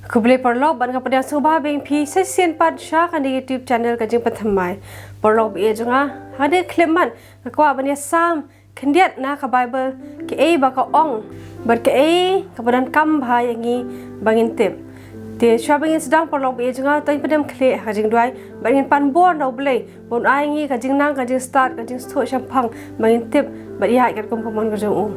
Aku boleh perlob ban kepada subah beng pi sesian pad sya kan di YouTube channel kajing pathamai. Perlob ia jonga hade kleman kakwa ban sam kendiat na ka Bible ke baka ong bar ke kepada kam bhai yangi bangin tip. Te sya bangin sedang perlob ia jonga tai padam kle kajing duai bangin pan bor no Blei bon ai ngi kajing nang kajing start kajing sto syampang bangin tip bar ia katkum pamon kajing u.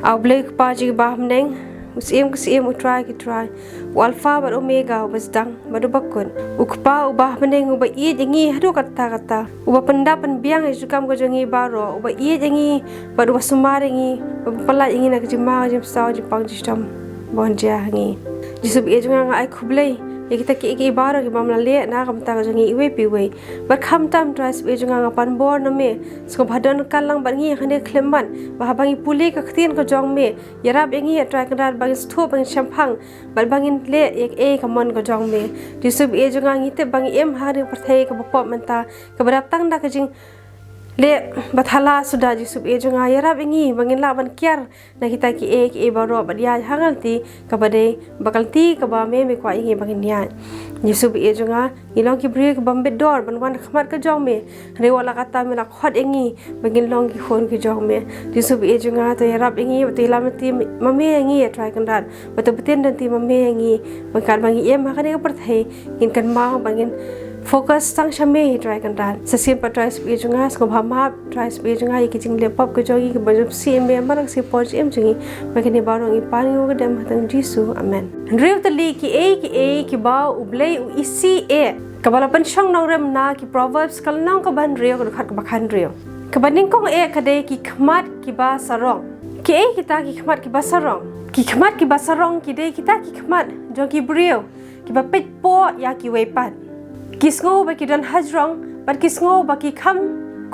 Au Blei pa ji bah mneng Usim utrai kitrai Alpha bar omega ubasdang badubakun ukpa ubah meneng uba iet yangi hadu kata uba pendapan biang isukam kajangi baro uba iet yangi baduba sumar yangi pelat yangi nak jema jem saw jepang jistam bonja yangi jisub ia junga ai kublei ya kita ki baro ki mamla le na kam ta kajangi iwe piwe bar kham tam tras ia junga ngapan bor na me sko bhadan kalang bangi khane klemban bah bangi puli ka ktien ka jong me yarab yangi atrai kadar bangi stho bangi champang bar bangin le ek kamon ka jong me jisub ia junga ngite bangi hari perthai ka bopop menta ka barap tang da ka jing le bathala sudah jisub ia junga yarab yangi bangin la ban kiar na kita ki baro badia hangal ti ka bade bakal ti ka ba me kwa yangi bangin nya jisub ia junga ilong ki bri ka bambet dor ban wan khmat ka jong me re wala kata me la khot yangi bangin long ki khon ki jong me jisub ia junga to yarab yangi bati lamati mame yangi try kan dan batu betin dan ti mame yangi bangkan bangi ha kan ka perthai in kan ma bangin fokus sang shame try kan dan sesim pa try speed junga sko bhama try speed junga ki jing lepop ko jogi ki bajum si me marang si poj jungi makini barong i pani o gadam hatang jisu amen rew tali ki ki ba Blei u isih kabala pynshong nongrim na ki Proverbs kal nong ka ban rew ko khat ka bakhan rew kabaning kong kade ki khmat ki ba sarong ki kita ki khmat ki ba sarong ki khmat ki ba sarong ki de kita ki khmat jogi brew ki ba pet po ya ki wepat kisngo ba ki dan hajrong bar kisngo ba ki kham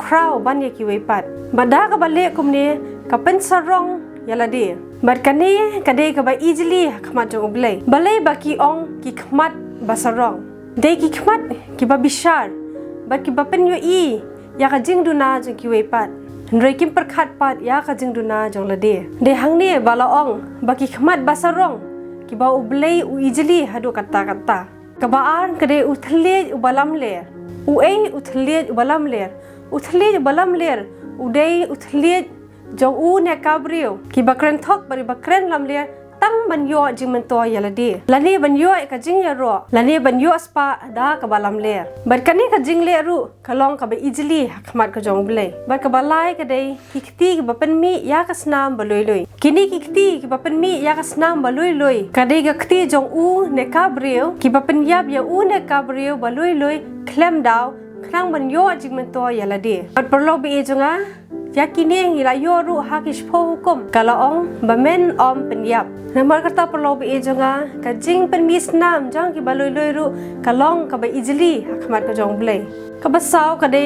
kraw ban ye ki wepat bada ka bale kumne ka pen sarong yala de bar kane kade ka ba easily khmat jong Blei balai ba ki ong ki khmat ba sarong de ki khmat ki ba bishar bar ki ba pen yo ya ka jing duna jong ki wepat Nrei kim perkhat pat ya ka jing duna jong la de hangne bala ong ba ki khmat ba sarong ki ba Blei u easily hadu kata kabaan kade uthlej ubalam ler uthlej ubalam ler udei uthlej jong ne kabriu ki bakren thok bari bakren lam ler tang ban yo jingmen to yaladi lani ban yo ka jing ya ro lani ban yo spa da ka balam ler bar kani ka jing le ru kalong ka ba easily khmat ka jong Blei bar ka balai ka dei ki kti ki bapen mi ya ka snam baloi kini ki kti ki bapen mi ya ka snam baloi ka dei ka kti jong ne kabriu ki bapen yap ya ne kabriu baloi klem daw klang ban yo jingmen to yaladi bar perlo bi jonga yakini ila yo ru hakish pho hukum kalaong bamen om penyap namar kata perlo bi jonga ka jing pen mi snam jang ki baloi ru kalong ka ba easily hakmat ka jong Blei ka basaw ka de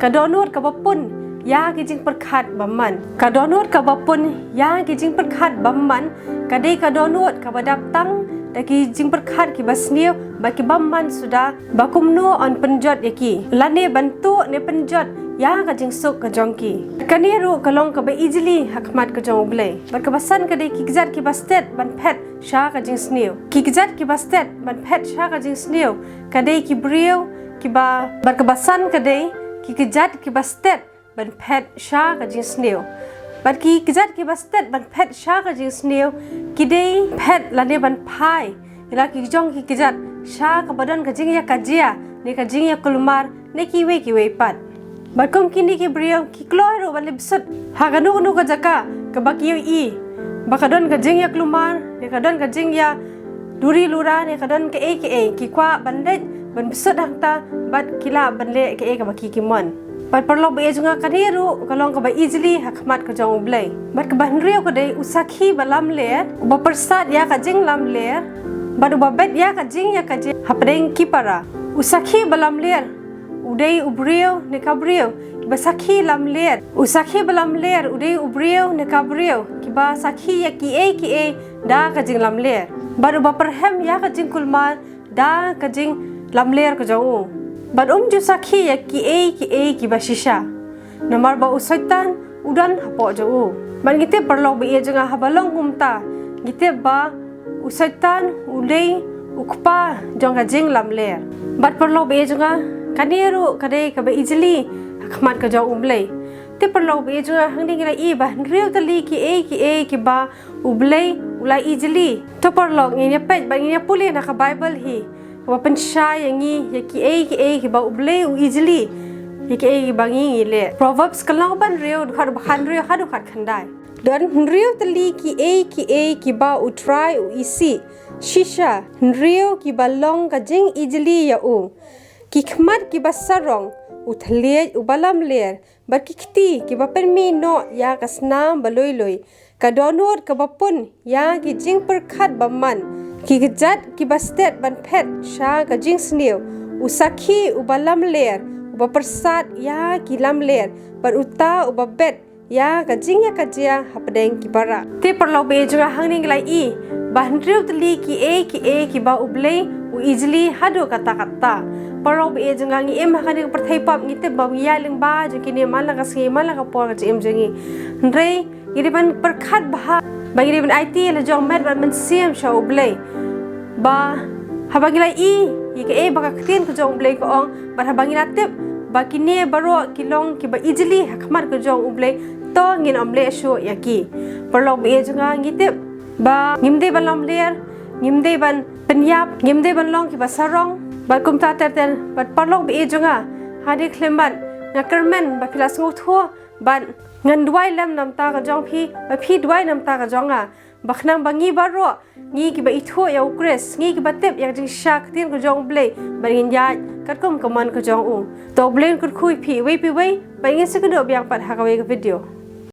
ka donut ka bapun ya ki jing perkhat bamman ka donut ka bapun ya ki jing perkhat bamman ka de ka donut ka badap tang daki jing perkhat ki basniu ba ki bamman sudah bakumno on penjot yaki lane bantu ne penjot ya ka jing suk ka jongki kaniru kalong ka ba easily hakmat ka jong Blei bar ka basan ka de kikjat ki bastet ban phet sha ka jing sniu kikjat ki bastet ban phet sha ka jing sniu ka de ki brew ki ba bar ka basan ka de kikjat ki bastet ban phet sha ka jing sniu bar ki kikjat ki bastet ban phet sha ka jing sniu ki de phet lane ban phai ila ki jong kikjat sha ka badan ka jing ya kajia ne ka jing ya kulmar ne ki we pat Barkom kini ki brio ki kloro bale bisut haganu nu ka jaka ka bakiyo bakadon ka jing ya klumar ne kadon ka jing ya duri lura ne kadon ka ki kwa bandet ban bisut hakta bat kila banle ka baki ki mon bat perlo be junga kaniru kalong ka ba easily hakmat ka jong Blei bat ka banrio ka dei usakhi balam le ba persat ya ka jing lam le bat ba bet ya ka jing ya ka je hapdeng ki para usakhi balam le udei ubriu ne kabriu basakhi lam ler usakhi balam ler udei ubriu ne kabriu kiba sakhi ya ki da ka jing lam ler baru ba perhem ya ka jing kulmar da ka jing lam ler ka jau bar ju sakhi ya ki kiba shisha namar ba usaitan udan hapo jau ban gite perlo be jenga habalong humta gite ba usaitan ulei ukpa jong ka jinglam ler bat perlo be jonga kaniru kadai ka ba easily khmat ka jong Blei te perlo be jonga hangding la i ba real tali ki ba Blei ulai easily to perlo ngi pej ba ngi puli na ka Bible hi ka pynshai yangi ya ki ba Blei easily ki ba ngi le Proverbs kalau ban real khad khan real khadu khat khandai dan real tali ki ba utrai isih shisha rio ki balong ka jing easily ya ki khmat ki basarong uthale ubalam ler ba kikti ki ba permi no ya kasnam baloi ka donor ka bapun ya ki jing perkhat baman ki gejat ki bastet ban phet sha ka jing sneu usakhi ubalam ler uba persat ya ki lam ler bar uta uba bet ya ka jing ya ka jia hapdeng ki bara te perlo be jura hangning lai i Bahandriu tali ki ba Blei easily hadu kata Proberb jangangi em hakani perthepap ngite ba yaling ba jekini malaga singi malaga por ka em jengi ndrei iriban perkhat bah ba iriban IT la jong met ban mensiam sha Blei ba habangila i ba ktien ko jong Blei ko ong ba habangila tip ba kini baro kilong ki ba easily hakmat ko jong Blei to ngin Blei sho yaki Proberb jangangi tip ba ngimde ban lam ler ngimde ban penyap ngimde ban long ki ba sarong ba kum ta terten ba parlok be jonga hadi klemban ngakermen ba pilas ngotho ban ngan duai lam nam ta ka jong phi ba phi duai nam ta ka jonga ba khnang bangi baro ngi ki ba itho ya ukres ngi ki ba tep ya jing shak tin ko jong Blei ba ngin ya katkum kaman ko jong to Blei kyrkhu phi wei ba ngi se ko do byang pat ha ka we video